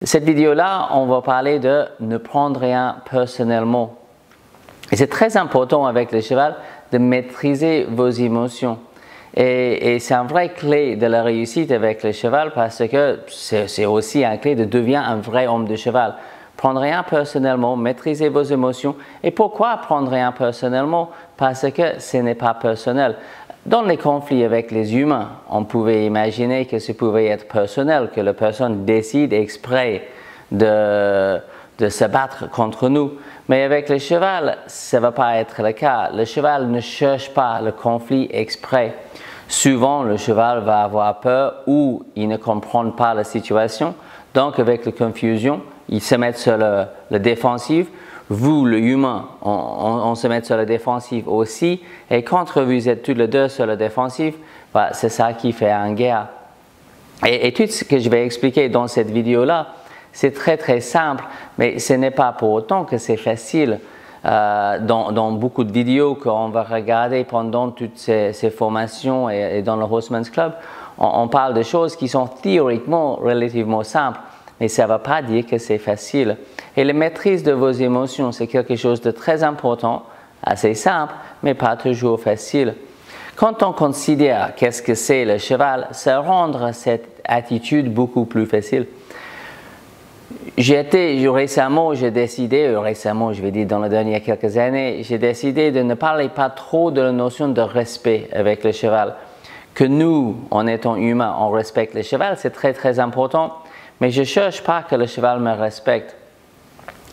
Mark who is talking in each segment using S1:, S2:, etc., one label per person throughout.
S1: Cette vidéo-là, on va parler de ne prendre rien personnellement. Et c'est très important avec le cheval de maîtriser vos émotions. Et c'est un vrai clé de la réussite avec le cheval parce que c'est aussi un clé de devenir un vrai homme de cheval. Prendre rien personnellement, maîtriser vos émotions. Et pourquoi prendre rien personnellement? Parce que ce n'est pas personnel. Dans les conflits avec les humains, on pouvait imaginer que ce pouvait être personnel, que la personne décide exprès de se battre contre nous. Mais avec le cheval, ça ne va pas être le cas. Le cheval ne cherche pas le conflit exprès. Souvent, le cheval va avoir peur ou il ne comprend pas la situation. Donc, avec la confusion, il se met sur le défensif. Vous, le humain, on se met sur le défensif aussi. Et quand vous êtes tous les deux sur le défensif, bah, c'est ça qui fait une guerre. Et tout ce que je vais expliquer dans cette vidéo-là, c'est très simple, mais ce n'est pas pour autant que c'est facile. Dans beaucoup de vidéos qu'on va regarder pendant toutes ces formations et dans le Horseman's Club, on parle de choses qui sont théoriquement relativement simples, mais ça ne va pas dire que c'est facile. Et la maîtrise de vos émotions, c'est quelque chose de très important, assez simple, mais pas toujours facile. Quand on considère qu'est-ce que c'est le cheval, ça rend cette attitude beaucoup plus facile. Récemment, je vais dire dans les dernières quelques années, j'ai décidé de ne parler pas trop de la notion de respect avec le cheval. Que nous, en étant humains, on respecte le cheval, c'est très important, mais je ne cherche pas que le cheval me respecte.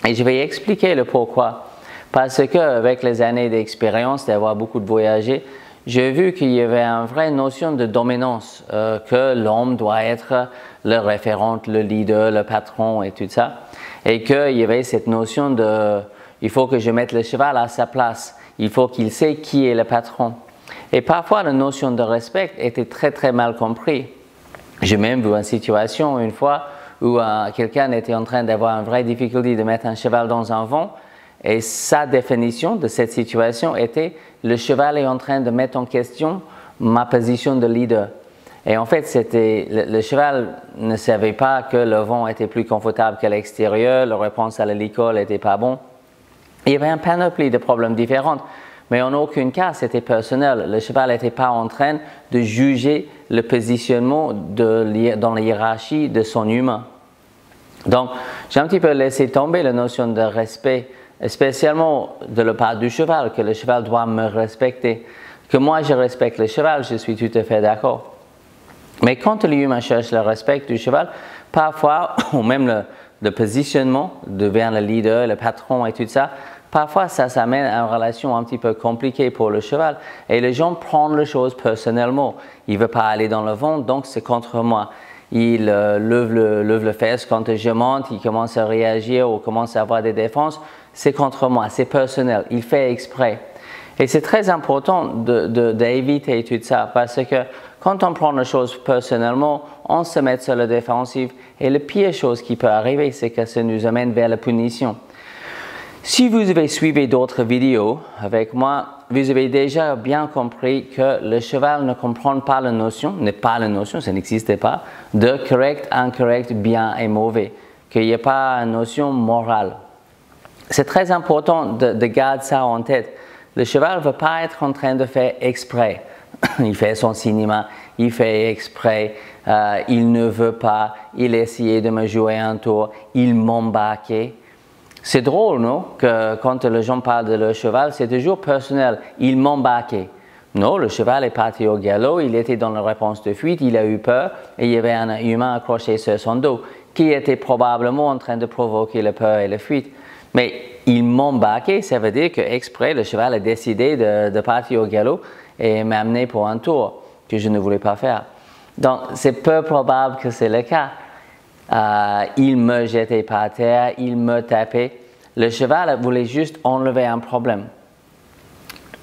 S1: Et je vais expliquer le pourquoi. Parce qu'avec les années d'expérience, d'avoir beaucoup de voyagé, j'ai vu qu'il y avait une vraie notion de dominance, que l'homme doit être le référent, le leader, le patron et tout ça. Et qu'il y avait cette notion de « il faut que je mette le cheval à sa place, il faut qu'il sait qui est le patron ». Et parfois, la notion de respect était très mal comprise. J'ai même vu une situation une fois où quelqu'un était en train d'avoir une vraie difficulté de mettre un cheval dans un vent. Et sa définition de cette situation était « le cheval est en train de mettre en question ma position de leader ». Et en fait, le cheval ne savait pas que le vent était plus confortable qu'à l'extérieur, la réponse à l'école n'était pas bon. Il y avait un panoplie de problèmes différents, mais en aucun cas c'était personnel. Le cheval n'était pas en train de juger le positionnement dans la hiérarchie de son humain. Donc, j'ai un petit peu laissé tomber la notion de respect, spécialement de la part du cheval, que le cheval doit me respecter. Que moi je respecte le cheval, je suis tout à fait d'accord. Mais quand l'humain cherche le respect du cheval, parfois, ou même le positionnement devient le leader, le patron et tout ça, parfois ça s'amène à une relation un petit peu compliquée pour le cheval. Et les gens prennent les choses personnellement. Il ne veut pas aller dans le vent, donc c'est contre moi. Il lève le fesse quand je monte, il commence à réagir ou commence à avoir des défenses, c'est contre moi, c'est personnel, il fait exprès. Et c'est très important d'éviter tout ça parce que quand on prend les choses personnellement, on se met sur la défensive et la pire chose qui peut arriver, c'est que ça nous amène vers la punition. Si vous avez suivi d'autres vidéos avec moi, vous avez déjà bien compris que le cheval ne comprend pas la notion, ça n'existe pas, de correct, incorrect, bien et mauvais, qu'il n'y a pas une notion morale. C'est très important de garder ça en tête. Le cheval ne veut pas être en train de faire exprès. Il fait son cinéma, il fait exprès, il ne veut pas, il essayait de me jouer un tour, il m'embarquait. C'est drôle, non? Que quand les gens parlent de leur cheval, c'est toujours personnel. Il m'embarquait. Non, le cheval est parti au galop, il était dans la réponse de fuite, il a eu peur et il y avait un humain accroché sur son dos qui était probablement en train de provoquer la peur et la fuite. Mais il m'embarquait, ça veut dire qu'exprès, le cheval a décidé de partir au galop et m'amener pour un tour que je ne voulais pas faire. Donc, c'est peu probable que c'est le cas. Il me jetait par terre, il me tapait. Le cheval voulait juste enlever un problème.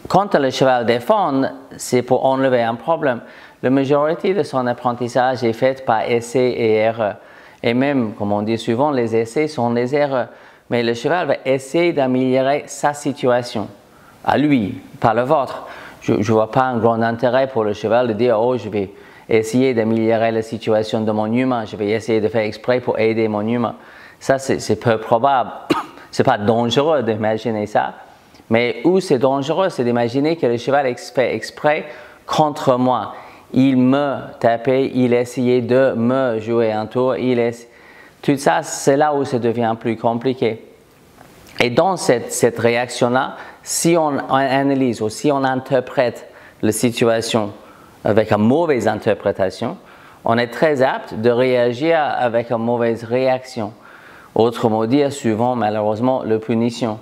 S1: Quand le cheval défend, c'est pour enlever un problème. La majorité de son apprentissage est faite par essais et erreurs. Et même, comme on dit souvent, les essais sont les erreurs. Mais le cheval va essayer d'améliorer sa situation, à lui, pas le vôtre. Je ne vois pas un grand intérêt pour le cheval de dire « oh, je vais essayer d'améliorer la situation de mon humain. Je vais essayer de faire exprès pour aider mon humain. Ça, c'est peu probable. C'est pas dangereux d'imaginer ça. Mais où c'est dangereux, c'est d'imaginer que le cheval fait exprès contre moi. Il me tapait, il essayait de me jouer un tour. Tout ça, c'est là où ça devient plus compliqué. Et dans cette réaction-là, si on analyse ou si on interprète la situation avec une mauvaise interprétation, on est très apte de réagir avec une mauvaise réaction. Autrement dit, souvent, malheureusement, la punition.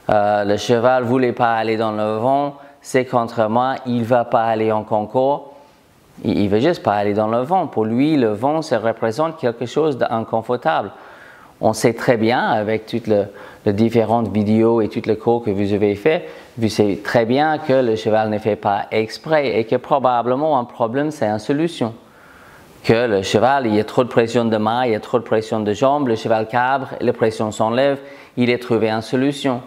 S1: Le cheval ne voulait pas aller dans le vent, c'est contre moi, il ne va pas aller en concours. Il ne veut juste pas aller dans le vent. Pour lui, le vent, ça représente quelque chose d'inconfortable. On sait très bien, avec toutes les différentes vidéos et tous les cours que vous avez fait, vous savez très bien que le cheval ne fait pas exprès et que probablement un problème, c'est une solution. Que le cheval, il y a trop de pression de main, il y a trop de pression de jambes, le cheval cabre, la pression s'enlève, il a trouvé une solution.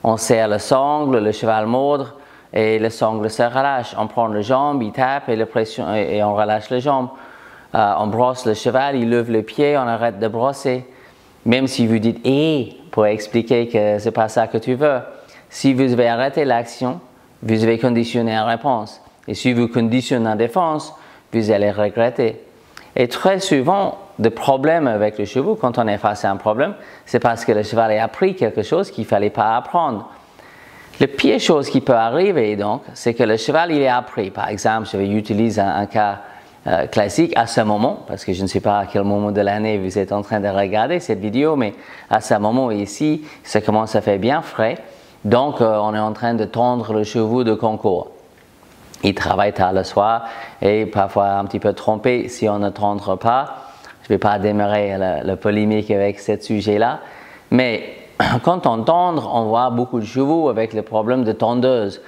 S1: On serre le sangle, le cheval mordre et le sangle se relâche. On prend les jambes, il tape et on relâche les jambes. On brosse le cheval, il lève le pied, on arrête de brosser. Même si vous dites « hé » pour expliquer que ce n'est pas ça que tu veux. Si vous avez arrêté l'action, vous avez conditionné une réponse. Et si vous conditionnez une défense, vous allez regretter. Et très souvent, le problème avec le cheval, quand on est face à un problème, c'est parce que le cheval a appris quelque chose qu'il ne fallait pas apprendre. La pire chose qui peut arriver, donc, c'est que le cheval, il a appris. Par exemple, je vais utiliser un cas classique à ce moment, parce que je ne sais pas à quel moment de l'année vous êtes en train de regarder cette vidéo, mais à ce moment ici, ça commence à faire bien frais. Donc, on est en train de tondre le cheval de concours. Il travaille tard le soir et parfois un petit peu trompé si on ne tondre pas. Je ne vais pas démarrer la polémique avec ce sujet-là, mais quand on tondre, on voit beaucoup de chevaux avec le problème de tondeuse.